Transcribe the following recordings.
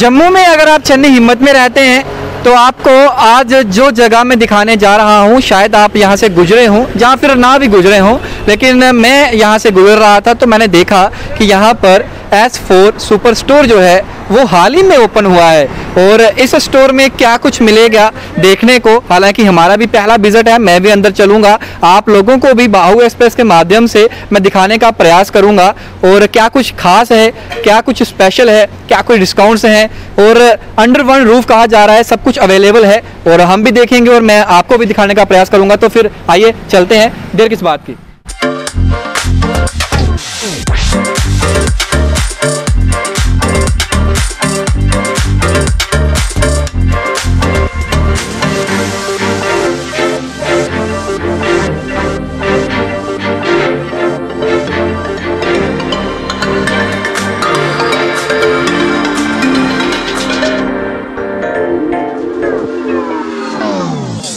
जम्मू में अगर आप चन्नी हिम्मत में रहते हैं तो आपको आज जो जगह मैं दिखाने जा रहा हूँ शायद आप यहाँ से गुजरे हों या फिर ना भी गुजरे हों, लेकिन मैं यहाँ से गुजर रहा था तो मैंने देखा कि यहाँ पर S4 सुपर स्टोर जो है वो हाल ही में ओपन हुआ है और इस स्टोर में क्या कुछ मिलेगा देखने को। हालांकि हमारा भी पहला विजिट है, मैं भी अंदर चलूँगा, आप लोगों को भी बाहु एक्सप्रेस के माध्यम से मैं दिखाने का प्रयास करूँगा और क्या कुछ खास है, क्या कुछ स्पेशल है, क्या कुछ डिस्काउंट्स हैं और अंडर वन रूफ कहा जा रहा है, सब कुछ अवेलेबल है और हम भी देखेंगे और मैं आपको भी दिखाने का प्रयास करूँगा। तो फिर आइए चलते हैं, देर किस बात की।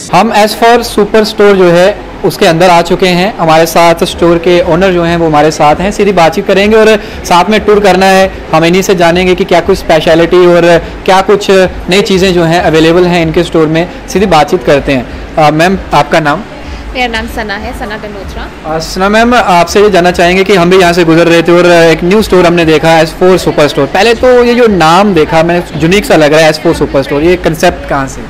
हम S4 सुपर स्टोर जो है उसके अंदर आ चुके हैं। हमारे साथ स्टोर के ओनर जो हैं वो हमारे साथ हैं, सीधी बातचीत करेंगे और साथ में टूर करना है। हम इन्हीं से जानेंगे कि क्या कुछ स्पेशलिटी और क्या कुछ नई चीज़ें जो हैं अवेलेबल हैं इनके स्टोर में। सीधी बातचीत करते हैं। मैम आपका नाम? मेरा नाम सना है, सना गनोत्रा। सना मैम, आपसे ये जानना चाहेंगे कि हम भी यहाँ से गुजर रहे थे और एक न्यू स्टोर हमने देखा S4 सुपर स्टोर। पहले तो ये जो नाम देखा मैंने यूनिक सा लग रहा है S4 सुपर स्टोर, ये कंसेप्ट कहाँ से?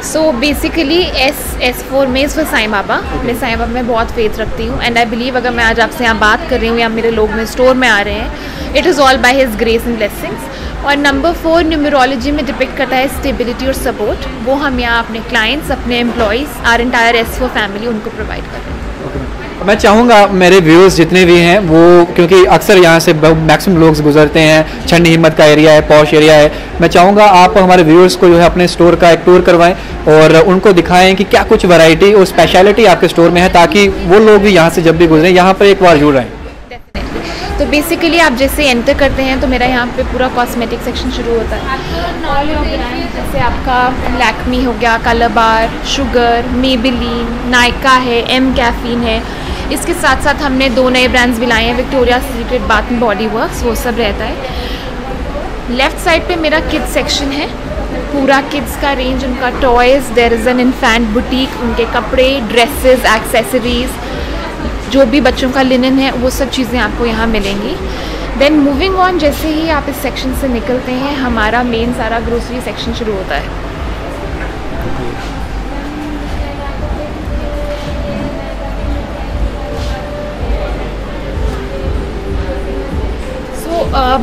सो बेसिकली S4 में फॉर साईं बाबा। मैं साईं बाबा में बहुत फेथ रखती हूँ एंड आई बिलीव अगर मैं आज आपसे यहाँ बात कर रही हूँ या मेरे लोग में स्टोर में आ रहे हैं, it is all by his grace and blessings. और नंबर 4 न्यूमरोलॉजी में डिपिक्ट करता है स्टेबिलिटी और सपोर्ट, वो हम यहाँ अपने क्लाइंट्स, अपने employees, our entire S4 family उनको प्रोवाइड कर रहे हैं। मैं चाहूँगा मेरे व्यूअर्स जितने भी हैं वो, क्योंकि अक्सर यहाँ से मैक्सिमम लोग गुजरते हैं, चन्नी हिम्मत का एरिया है, पॉश एरिया है, मैं चाहूँगा आप हमारे व्यूअर्स को जो है अपने स्टोर का एक टूर करवाएं और उनको दिखाएं कि क्या कुछ वैरायटी और स्पेशलिटी आपके स्टोर में है, ताकि वो लोग भी यहाँ से जब भी गुजरें यहाँ पर एक बार जरूर आएँ। तो बेसिकली आप जैसे एंटर करते हैं तो मेरा यहाँ पे पूरा कॉस्मेटिक सेक्शन शुरू होता है। ऑल योर ब्रांड जैसे आपका लैक्मी हो गया, कलर बार, शुगर, मेबेलिन, नायका है, एम कैफीन है। इसके साथ साथ हमने 2 नए ब्रांड्स भी लाए हैं, Victoria secret bath and body works, वो सब रहता है। लेफ्ट साइड पे मेरा किड्स सेक्शन है, पूरा किड्स का रेंज, उनका toys, there is an infant boutique, उनके कपड़े, ड्रेसेस, एक्सेसरीज़, जो भी बच्चों का लिनन है वो सब चीज़ें आपको यहाँ मिलेंगी। देन मूविंग ऑन, जैसे ही आप इस सेक्शन से निकलते हैं हमारा मेन सारा ग्रोसरी सेक्शन शुरू होता है।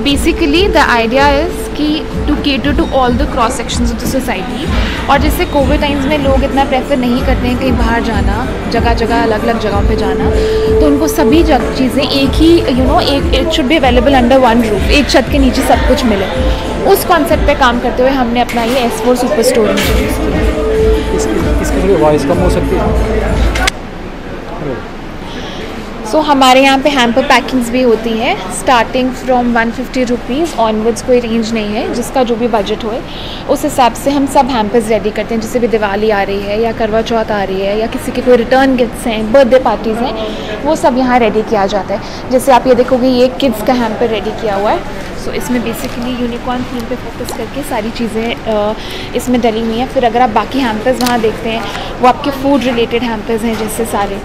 बेसिकली द आइडिया इज़ कि to cater to all the cross sections of the society. और जैसे कोविड टाइम्स में लोग इतना प्रेफर नहीं करते हैं कहीं बाहर जाना, जगह जगह अलग अलग जगहों पे जाना, तो उनको सभी चीज़ें एक ही एक it should be available under one roof, एक छत के नीचे सब कुछ मिले। उस कॉन्सेप्ट पे काम करते हुए हमने अपना ये S4 सुपर स्टोर इंट्रोड्यूस किया। इसके लिए वॉइस कम हो सकती है? सो हमारे यहाँ पे हैम्पर पैकिंग्स भी होती है, स्टार्टिंग फ्रॉम 150 रुपीज़ ऑनवर्ड्स, कोई रेंज नहीं है, जिसका जो भी बजट होए उस हिसाब से हम सब हैम्पर्स रेडी करते हैं। जैसे भी दिवाली आ रही है या करवा चौथ आ रही है या किसी के कोई रिटर्न गिफ्ट्स हैं, बर्थडे पार्टीज़ हैं, वो सब यहाँ रेडी किया जाता है। जैसे आप ये देखोगे ये किड्स का हैम्पर रेडी किया हुआ है। सो इसमें बेसिकली यूनिकॉर्न थीम पे फोकस करके सारी चीज़ें इसमें डली हुई हैं। फिर अगर आप बाकी हैम्पर्स वहाँ देखते हैं वो आपके फूड रिलेटेड हैम्पर्स हैं, जैसे सारे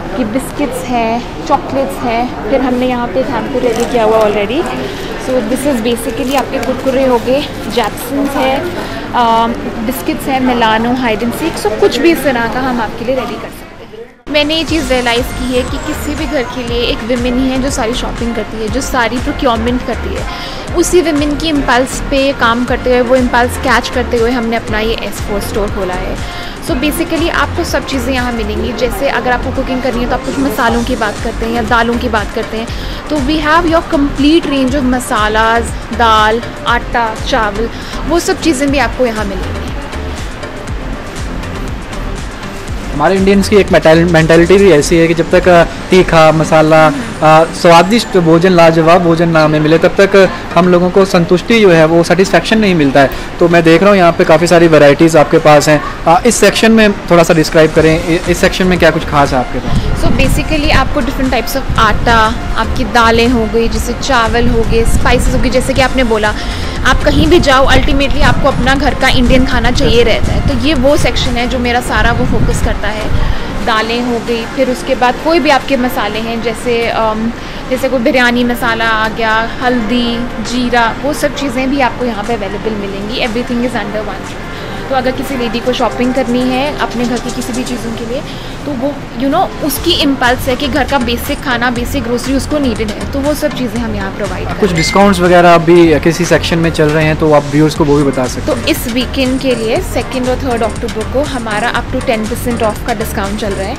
कि बिस्किट्स हैं, चॉकलेट्स हैं। फिर हमने यहाँ पे एक हैम्पर रेडी किया हुआ already. So this is basically आपके कुरकुरे हो गए, जैक्सन्स है, बिस्किट्स हैं, मिलानो, हाइड एंड सीक, सो कुछ भी इस तरह का हम आपके लिए रेडी कर सकते हैं। मैंने ये चीज़ रियलाइज़ की है कि किसी भी घर के लिए एक विमेन ही है जो सारी शॉपिंग करती है, जो सारी प्रोक्योरमेंट करती है। उसी विमेन की इम्पल्स पे काम करते हुए, वो इम्पल्स कैच करते हुए हमने अपना ये S4 स्टोर खोला है। सो बेसिकली आपको सब चीज़ें यहाँ मिलेंगी। जैसे अगर आपको कुकिंग करनी है तो आप कुछ मसालों की बात करते हैं या दालों की बात करते हैं, तो we have your complete range of masalas, dal, atta, chawal, वो सब चीज़ें भी आपको यहाँ मिलेंगी। हमारे इंडियंस की एक मेंटालिटी भी ऐसी है कि जब तक तीखा मसाला स्वादिष्ट भोजन, लाजवाब भोजन ना हमें मिले तब तक हम लोगों को संतुष्टि जो है वो सेटिस्फेक्शन नहीं मिलता है। तो मैं देख रहा हूँ यहाँ पे काफ़ी सारी वैरायटीज़ आपके पास हैं। इस सेक्शन में थोड़ा सा डिस्क्राइब करें, इस सेक्शन में क्या कुछ खास है आपके पास? सो बेसिकली आपको डिफरेंट टाइप्स ऑफ आटा, आपकी दालें हो गई, जैसे चावल हो गए, स्पाइसेस हो गई, जैसे कि आपने बोला आप कहीं भी जाओ अल्टीमेटली आपको अपना घर का इंडियन खाना चाहिए रहता है, तो ये वो सेक्शन है जो मेरा सारा वो फोकस करता है। दालें हो गई, फिर उसके बाद कोई भी आपके मसाले हैं, जैसे कोई बिरयानी मसाला आ गया, हल्दी, जीरा, वो सब चीज़ें भी आपको यहाँ पे अवेलेबल मिलेंगी। Everything is under one roof. तो अगर किसी लेडी को शॉपिंग करनी है अपने घर की किसी भी चीज़ों के लिए, तो वो उसकी इम्पल्स है कि घर का बेसिक खाना, बेसिक ग्रोसरी उसको नीडेड है, तो वो सब चीज़ें हम यहाँ प्रोवाइड करते हैं। कुछ डिस्काउंट्स वगैरह अभी किसी सेक्शन में चल रहे हैं तो आप व्यूअर्स को वो भी बता सकते हैं? तो इस वीकेंड के लिए 2 और 3 अक्टूबर को हमारा अप टू 10% ऑफ का डिस्काउंट चल रहा है।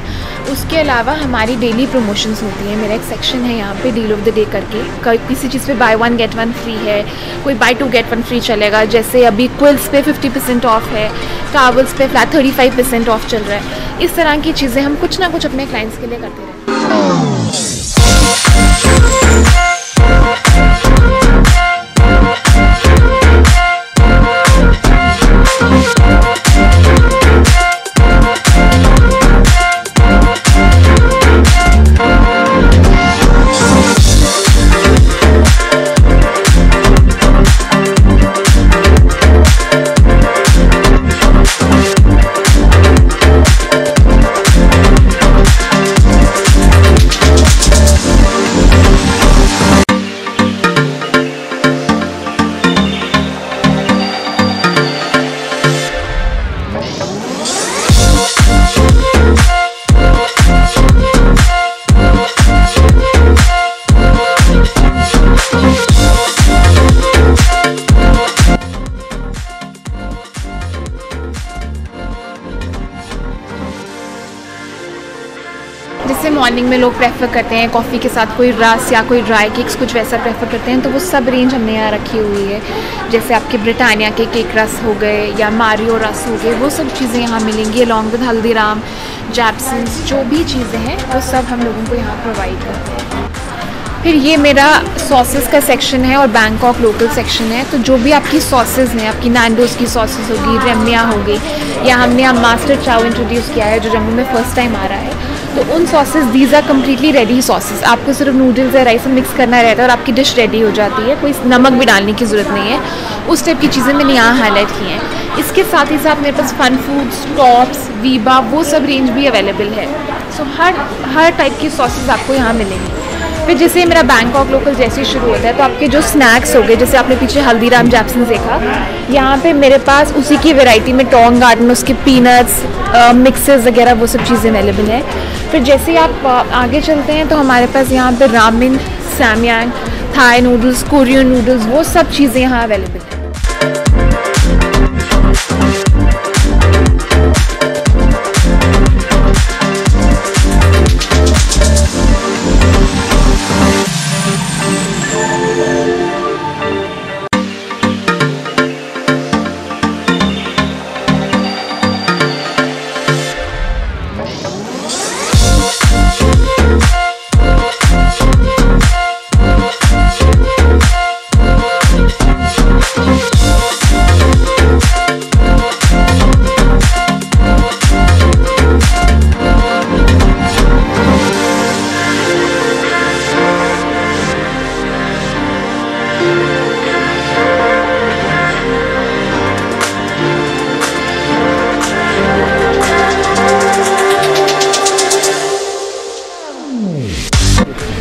उसके अलावा हमारी डेली प्रमोशंस होती हैं। मेरा एक सेक्शन है यहाँ पे डील ऑफ द डे करके, किसी चीज़ पे बाय 1 गेट 1 फ्री है, कोई बाय 2 गेट 1 फ्री चलेगा। जैसे अभी क्विल्स पे 50% ऑफ है, टॉवल्स पे फ्लैट 35% ऑफ चल रहा है। इस तरह की चीज़ें हम कुछ ना कुछ अपने क्लाइंट्स के लिए करते रहते हैं। जैसे मॉर्निंग में लोग प्रेफर करते हैं कॉफ़ी के साथ कोई रस या कोई ड्राई केक्स, कुछ वैसा प्रेफर करते हैं, तो वो सब रेंज हमने यहाँ रखी हुई है। जैसे आपके ब्रिटानिया के केक रस हो गए या मारियो रस हो गए, वो सब चीज़ें यहाँ मिलेंगी अलॉन्ग विद हल्दीराम, जैप्सन्स, जो भी चीज़ें हैं वो सब हम लोगों को यहाँ प्रोवाइड करते हैं। फिर ये मेरा सॉसेस का सेक्शन है और बैंकॉक लोकल सेक्शन है। तो जो भी आपकी सॉसेस हैं, आपकी नैंडोज़ की सॉसेस होगी, रेमिया हो गई, या हमने अब मास्टर चाव इंट्रोड्यूस किया है जो जम्मू में फ़र्स्ट टाइम आ रहा है, तो उन sauces these are completely ready sauces. आपको सिर्फ नूडल्स या राइस मिक्स करना रहता है और आपकी डिश रेडी हो जाती है, कोई नमक भी डालने की ज़रूरत नहीं है। उस टाइप की चीज़ें मैंने यहाँ हाईलाइट की हैं। इसके साथ ही साथ मेरे पास फन फूड्स, टॉप्स, वीबा, वो सब रेंज भी अवेलेबल है। सो हर टाइप की सॉसेस आपको यहाँ मिलेंगी। फिर जैसे मेरा बैंकॉक लोकल जैसे ही शुरू होता है, तो आपके जो स्नैक्स हो गए, जैसे आपने पीछे हल्दीराम जैप्सन देखा, यहाँ पे मेरे पास उसी की वैरायटी में टोंग गार्डन, उसके पीनट्स, मिक्सेस वगैरह वो सब चीज़ें अवेलेबल है। फिर जैसे आप आगे चलते हैं तो हमारे पास यहाँ पे ramen, Samyang, Thai noodles, Korean noodles, वो सब चीज़ें यहाँ अवेलेबल है।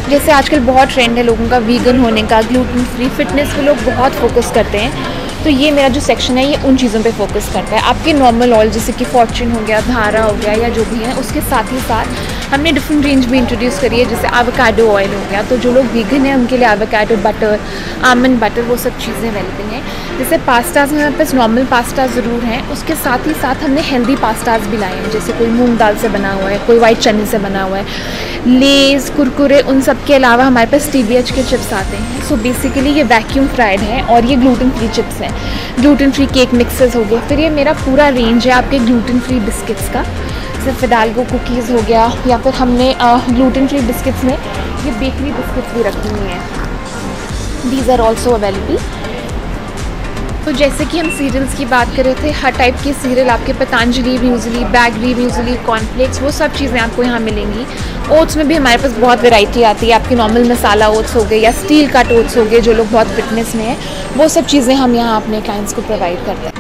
जैसे आजकल बहुत ट्रेंड है लोगों का वीगन होने का, ग्लूटेन फ्री, फिटनेस पे लोग बहुत फोकस करते हैं। तो ये मेरा जो सेक्शन है ये उन चीज़ों पे फोकस करता है। आपके नॉर्मल ऑयल जैसे कि फॉर्च्यून हो गया, धारा हो गया, या जो भी है, उसके साथ ही साथ हमने डिफरेंट रेंज भी इंट्रोड्यूस करी है। जैसे एवोकाडो ऑयल हो गया, तो जो लोग वीगन हैं उनके लिए एवोकाडो बटर, आलमंड बटर, वो सब चीज़ें अवेलेबल हैं। जैसे पास्ताज में हमारे पास नॉर्मल पास्ता ज़रूर हैं, उसके साथ ही साथ हमने हेल्दी पास्ताज भी लाए हैं। जैसे कोई मूंग दाल से बना हुआ है, कोई वाइट चने से बना हुआ है, लेज़, कुरकुरे, उन सब के अलावा हमारे पास TBH के चिप्स आते हैं। सो बेसिकली ये वैक्यूम फ्राइड हैं और ये ग्लूटेन फ्री चिप्स हैं। ग्लूटेन फ्री केक मिक्सेस हो गए। फिर ये मेरा पूरा रेंज है आपके ग्लूटेन फ्री बिस्किट्स का। जैसे फिडाल्गो कुकीज़ हो गया, या फिर हमने ग्लूटेन फ्री बिस्किट्स में ये बेकरी बिस्किट्स भी रखी हुई हैं। These are also available. तो जैसे कि हम सीरियल्स की बात कर रहे थे, हर टाइप के सीरियल आपके पतंजलि, म्यूज़ली, बैगरी म्यूज़ली, कॉर्नफ्लेक्स, वो सब चीज़ें आपको यहाँ मिलेंगी। ओट्स में भी हमारे पास बहुत वैरायटी आती है। आपके नॉर्मल मसाला ओट्स हो गए या स्टील कट ओट्स हो गए, जो लोग बहुत फिटनेस में हैं, वो सब चीज़ें हम यहाँ अपने क्लाइंट्स को प्रोवाइड करते हैं।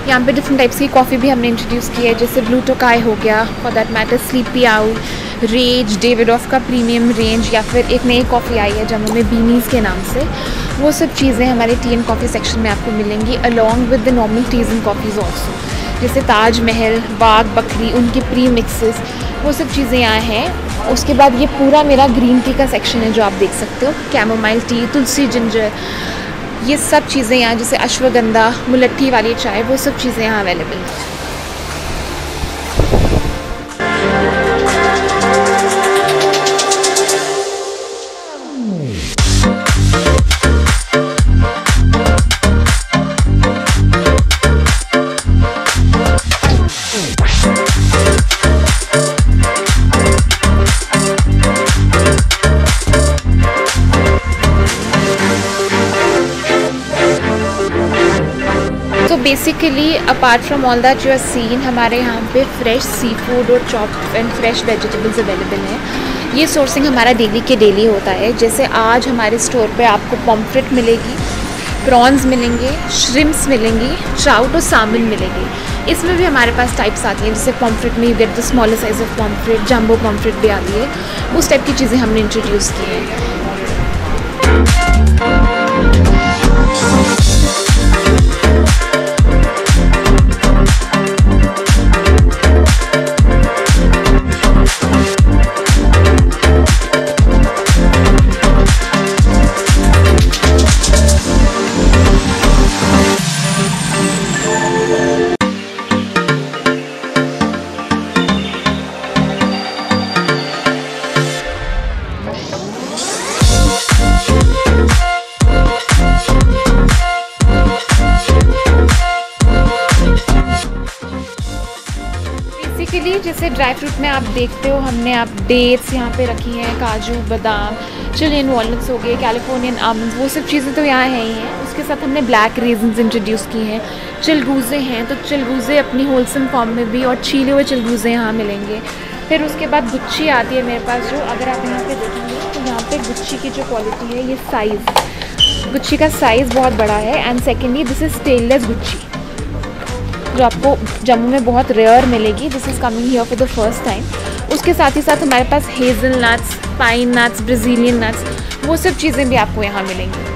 यहाँ पे डिफरेंट टाइप्स की कॉफ़ी भी हमने इंट्रोड्यूस की है, जैसे ब्लू टोकाई हो गया, for that matter Sleepy Owl, Rage, Davidoff का प्रीमियम रेंज, या फिर एक नई कॉफ़ी आई है जम्मू में बीनीज़ के नाम से। वो सब चीज़ें हमारे टी एंड कॉफ़ी सेक्शन में आपको मिलेंगी, along with the normal teas and coffees also, जैसे ताज महल, बाग बकरी, उनके प्री मिक्सेस, वो सब चीज़ें यहाँ हैं। उसके बाद ये पूरा मेरा ग्रीन टी का सेक्शन है जो आप देख सकते हो, कैमोमाइल टी, तुलसी, जिंजर, ये सब चीज़ें यहाँ, जैसे अश्वगंधा, मुलट्ठी वाली चाय, वो सब चीज़ें यहाँ अवेलेबल हैं। Basically apart from all that you are seen, हमारे यहाँ पे फ्रेश सी फूड और chopped and fresh vegetables available हैं। ये सोर्सिंग हमारा डेली के डेली होता है। जैसे आज हमारे स्टोर पे आपको पॉम्फ्रेट मिलेगी, प्रॉन्स मिलेंगे, श्रिम्प्स मिलेंगी, ट्राउट और सामन मिलेगी। इसमें भी हमारे पास टाइप्स आती हैं, जैसे पॉम्फ्रेट में you get the smaller size of pomfret, jumbo pomfret भी आती है। उस टाइप की चीज़ें हमने इंट्रोड्यूस की हैं। बेसिकली जैसे ड्राई फ्रूट में आप देखते हो, हमने आप डेट्स यहाँ पे रखी हैं, काजू, बादाम, चिलियन वॉलनट्स हो गए, कैलिफोर्नियन आमंड्स, वो सब चीज़ें तो यहाँ हैं ही हैं। उसके साथ हमने ब्लैक रेजिन्स इंट्रोड्यूस की हैं। चिलगूज़े हैं, तो चिलगूज़े अपनी होलसम फॉर्म में भी, और छीले हुए चिलगूज़े यहाँ मिलेंगे। फिर उसके बाद गुच्छी आती है मेरे पास, जो अगर आप यहाँ पे देखेंगे तो यहाँ पे गुच्छी की जो क्वालिटी है, ये साइज़, गुच्छी का साइज़ बहुत बड़ा है। And secondly this is stainless guchhi, जो आपको जम्मू में बहुत रेयर मिलेगी। This is coming here for the first time. उसके साथ ही साथ हमारे पास hazel nuts, pine nuts, Brazilian nuts, वो सब चीज़ें भी आपको यहाँ मिलेंगी।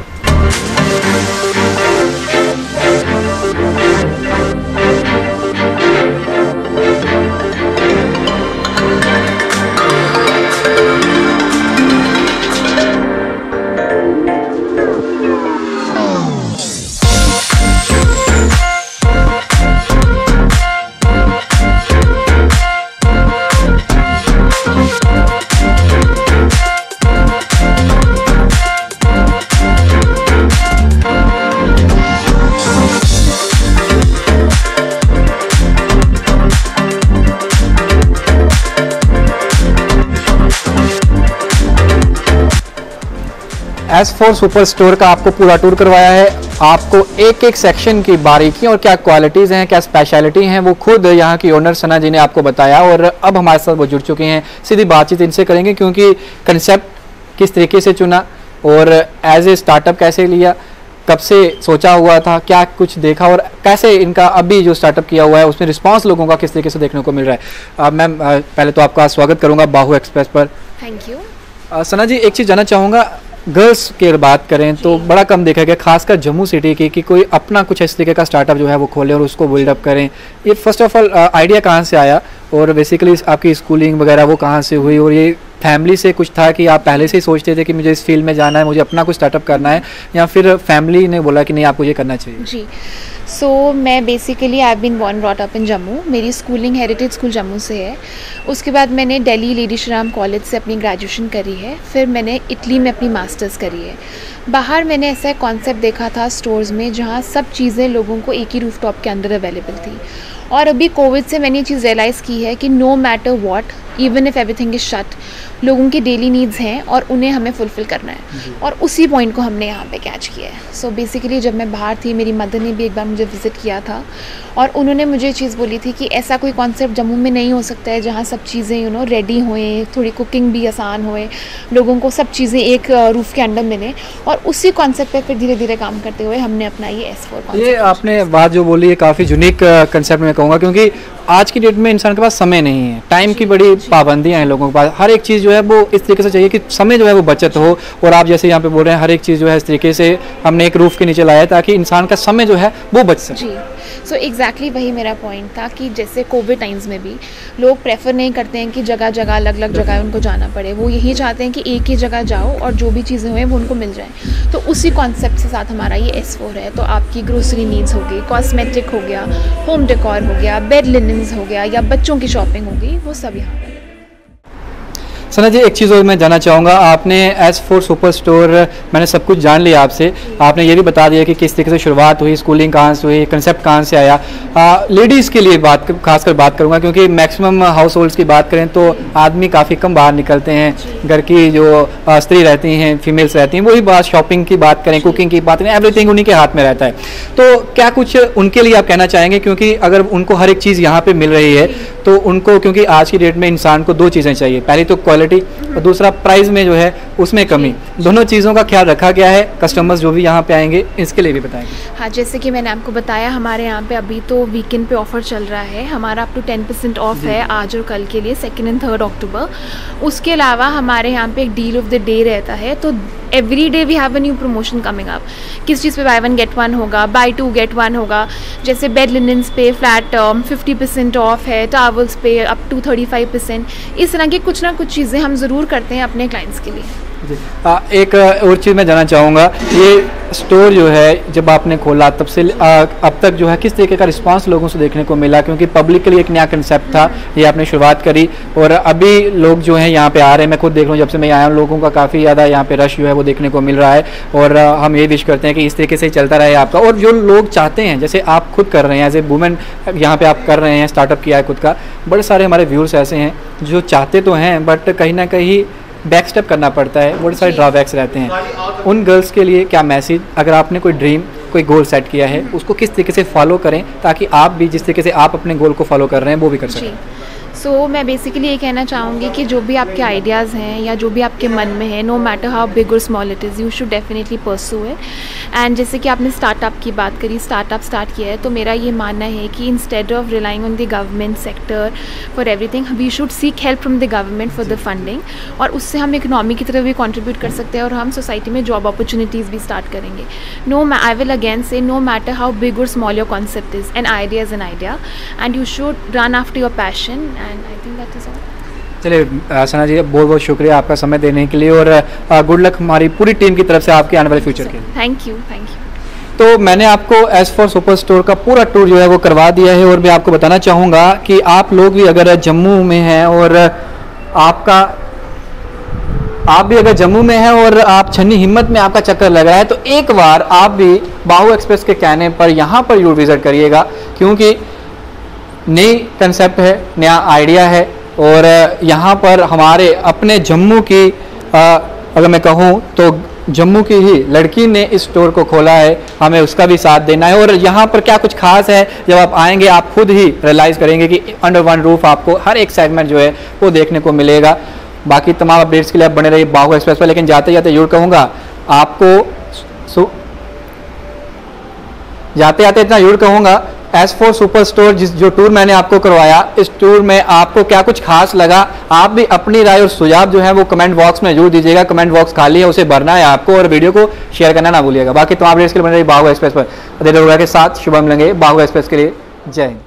S4 सुपर स्टोर का आपको पूरा टूर करवाया है। आपको एक एक सेक्शन की बारीकी और क्या क्वालिटीज़ हैं, क्या स्पेशलिटी हैं, वो खुद यहाँ की ओनर सना जी ने आपको बताया। और अब हमारे साथ वो जुड़ चुके हैं, सीधी बातचीत इनसे करेंगे, क्योंकि कंसेप्ट किस तरीके से चुना और एज ए स्टार्टअप कैसे लिया, कब से सोचा हुआ था, क्या कुछ देखा, और कैसे इनका अभी जो स्टार्टअप किया हुआ है उसमें रिस्पांस लोगों का किस तरीके से देखने को मिल रहा है। मैम पहले तो आपका स्वागत करूँगा बाहु एक्सप्रेस पर। Thank you. सना जी, एक चीज़ जानना चाहूँगा, गर्ल्स की अगर बात करें तो बड़ा कम देखा गया, खासकर जम्मू सिटी की, कि कोई अपना कुछ इस तरीके का स्टार्टअप जो है वो खोले और उसको बिल्डअप करें। ये फर्स्ट ऑफ ऑल आइडिया कहाँ से आया, और बेसिकली आपकी स्कूलिंग वगैरह वो कहाँ से हुई, और ये फैमिली से कुछ था कि आप पहले से ही सोचते थे कि मुझे इस फील्ड में जाना है, मुझे अपना कुछ स्टार्टअप करना है, या फिर फैमिली ने बोला कि नहीं आपको ये करना चाहिए? जी, सो मैं basically I been born brought up in Jammu. मेरी स्कूलिंग हेरिटेज स्कूल जम्मू से है। उसके बाद मैंने दिल्ली लेडी श्री राम कॉलेज से अपनी ग्रेजुएशन करी है। फिर मैंने इटली में अपनी मास्टर्स करी है। बाहर मैंने ऐसा कॉन्सेप्ट देखा था स्टोर्स में जहाँ सब चीज़ें लोगों को एक ही रूफटॉप के अंदर अवेलेबल थी, और अभी कोविड से मैंने ये चीज़ रियलाइज़ की है कि no matter what, even if everything is shut, लोगों की डेली नीड्स हैं और उन्हें हमें फुलफ़िल करना है, और उसी पॉइंट को हमने यहाँ पे कैच किया है। सो बेसिकली जब मैं बाहर थी, मेरी मदर ने भी एक बार मुझे विज़िट किया था और उन्होंने मुझे चीज़ बोली थी कि ऐसा कोई कॉन्सेप्ट जम्मू में नहीं हो सकता है जहाँ सब चीज़ें रेडी होएं, थोड़ी कुकिंग भी आसान होए, लोगों को सब चीज़ें एक रूफ़ के अंडर मिलें, और उसी कॉन्सेप्ट पे फिर धीरे धीरे काम करते हुए हमने अपना ये S4 कॉन्सेप्ट। ये आपने बात जो बोली है काफ़ी यूनिक कंसेप्ट मैं कहूँगा, क्योंकि आज की डेट में इंसान के पास समय नहीं है, टाइम की बड़ी पाबंदियां हैं लोगों के पास। हर एक चीज़ जो है वो इस तरीके से चाहिए कि समय जो है वो बचत हो, और आप जैसे यहाँ पे बोल रहे हैं हर एक चीज़ जो है इस तरीके से हमने एक रूफ़ के नीचे लाया ताकि इंसान का समय जो है वो बच सके। जी, सो एग्जैक्टली वही मेरा पॉइंट था कि जैसे कोविड टाइम्स में भी लोग प्रेफर नहीं करते हैं कि जगह जगह अलग अलग जगह उनको जाना पड़े, वो यही चाहते हैं कि एक ही जगह जाओ और जो भी चीज़ें हुए वो उनको मिल जाए। तो उसी कॉन्सेप्ट के साथ हमारा ये S4 है। तो आपकी ग्रोसरी नीड्स हो गई, कॉस्मेटिक हो गया, होम डेकोर हो गया, बेड लिनन्स हो गया, या बच्चों की शॉपिंग हो गई, वो सब यहाँ पर। सना जी, एक चीज़ और मैं जानना चाहूँगा, आपने S4 सुपर स्टोर, मैंने सब कुछ जान लिया आपसे, आपने ये भी बता दिया कि किस तरीके से शुरुआत हुई, स्कूलिंग कहाँ से हुई, कंसेप्ट कहाँ से आया। लेडीज़ के लिए खासकर बात करूँगा, क्योंकि मैक्सिमम हाउस होल्ड्स की बात करें तो आदमी काफ़ी कम बाहर निकलते हैं, घर की जो स्त्री रहती हैं, फीमेल्स रहती हैं, वही बात शॉपिंग की बात करें, कुकिंग की बात करें, एवरीथिंग उन्हीं के हाथ में रहता है। तो क्या कुछ उनके लिए आप कहना चाहेंगे, क्योंकि अगर उनको हर एक चीज़ यहाँ पर मिल रही है तो उनको, क्योंकि आज की डेट में इंसान को दो चीज़ें चाहिए, पहली तो क्वालिटी और दूसरा प्राइस में जो है उसमें कमी, दोनों चीज़ों का ख्याल रखा गया है। कस्टमर्स जो भी यहाँ पे आएंगे इसके लिए भी बताएंगे। हाँ, जैसे कि मैंने आपको बताया, हमारे यहाँ पे अभी तो वीकेंड पे ऑफर चल रहा है, हमारा अप टू 10% ऑफ है आज और कल के लिए, 2 और 3 अक्टूबर। उसके अलावा हमारे यहाँ पे एक डील ऑफ द डे रहता है, तो every day we have a new promotion coming up. किस चीज़ पे बाय 1 गेट 1 होगा, बाय 2 गेट 1 होगा, जैसे बेड लिनन्स पे फ्लैट 50% ऑफ है, टावल्स पे अप टू 35%। इस तरह की कुछ ना कुछ चीज़ें हम ज़रूर करते हैं अपने क्लाइंट्स के लिए। एक और चीज़ मैं जानना चाहूँगा, ये स्टोर जो है जब आपने खोला तब से अब तक जो है किस तरीके का रिस्पांस लोगों से देखने को मिला, क्योंकि पब्लिक के लिए एक नया कंसेप्ट था, ये आपने शुरुआत करी और अभी लोग जो हैं यहाँ पे आ रहे हैं, मैं खुद देख रहा हूँ जब से मैं आया हूँ, लोगों का काफ़ी ज़्यादा यहाँ पे रश जो है वो देखने को मिल रहा है, और हम ये विश करते हैं कि इस तरीके से चलता रहे आपका। और जो लोग चाहते हैं, जैसे आप खुद कर रहे हैं एज ए वुमेन, यहाँ पर आप कर रहे हैं, स्टार्टअप किया है खुद का, बड़े सारे हमारे व्यूअर्स ऐसे हैं जो चाहते तो हैं बट कहीं ना कहीं बैक स्टेप करना पड़ता है, बहुत सारे ड्रॉबैक्स रहते हैं। उन गर्ल्स के लिए क्या मैसेज, अगर आपने कोई ड्रीम, कोई गोल सेट किया है, उसको किस तरीके से फॉलो करें ताकि आप भी जिस तरीके से आप अपने गोल को फॉलो कर रहे हैं वो भी कर सकें? सो मैं बेसिकली ये कहना चाहूँगी कि जो भी आपके आइडियाज़ हैं या जो भी आपके मन में है, नो मैटर हाउ बिग और small it is, you should definitely pursue it. And जैसे कि आपने स्टार्टअप की बात करी, स्टार्टअप स्टार्ट किया है, तो मेरा ये मानना है कि instead of relying on the government sector for everything, we should seek help from the government for the funding, और उससे हम इकनॉमी की तरफ भी कॉन्ट्रीब्यूट कर सकते हैं और हम सोसाइटी में जॉब अपॉर्चुनिटीज़ भी स्टार्ट करेंगे। आई विल अगेन से, नो मैटर हाउ बिग और small your concept is, an idea is an idea and you should run after your passion, and I think that is all. चलिए सना जी, बहुत बहुत शुक्रिया आपका समय देने के लिए, और गुड लक हमारी पूरी टीम की तरफ से आपके आने वाले फ्यूचर के लिए। Thank you, thank you. तो मैंने आपको S4 सुपर स्टोर का पूरा टूर जो है वो करवा दिया है, और मैं आपको बताना चाहूँगा कि आप लोग भी अगर जम्मू में हैं और आप भी अगर जम्मू में हैं और आप छन्नी हिम्मत में आपका चक्कर लग रहा है, तो एक बार आप भी बाहु एक्सप्रेस के कहने पर यहाँ पर जरूर विजिट करिएगा, क्योंकि नई कंसेप्ट है, नया आइडिया है, और यहाँ पर हमारे अपने जम्मू की अगर मैं कहूँ तो जम्मू की ही लड़की ने इस स्टोर को खोला है, हमें उसका भी साथ देना है। और यहाँ पर क्या कुछ खास है, जब आप आएंगे आप खुद ही रियलाइज़ करेंगे कि अंडर वन रूफ आपको हर एक सेगमेंट जो है वो देखने को मिलेगा। बाकी तमाम अपडेट्स के लिए आप बने रहिए बाहु एक्सप्रेस पर, लेकिन जाते जाते जरूर कहूँगा आपको, जाते जाते इतना जरूर कहूँगा, S4 सुपर स्टोर जो टूर मैंने आपको करवाया, इस टूर में आपको क्या कुछ खास लगा, आप भी अपनी राय और सुझाव जो है वो कमेंट बॉक्स में जरूर दीजिएगा। कमेंट बॉक्स खाली है, उसे भरना है आपको, और वीडियो को शेयर करना ना भूलिएगा। बाकी तमाम अपडेट्स के लिए बने रहिए बाहु एक्सप्रेस पर। अदर लोगों के साथ शुभम लेंगे बाहु एक्सप्रेस के लिए। जय हिंद।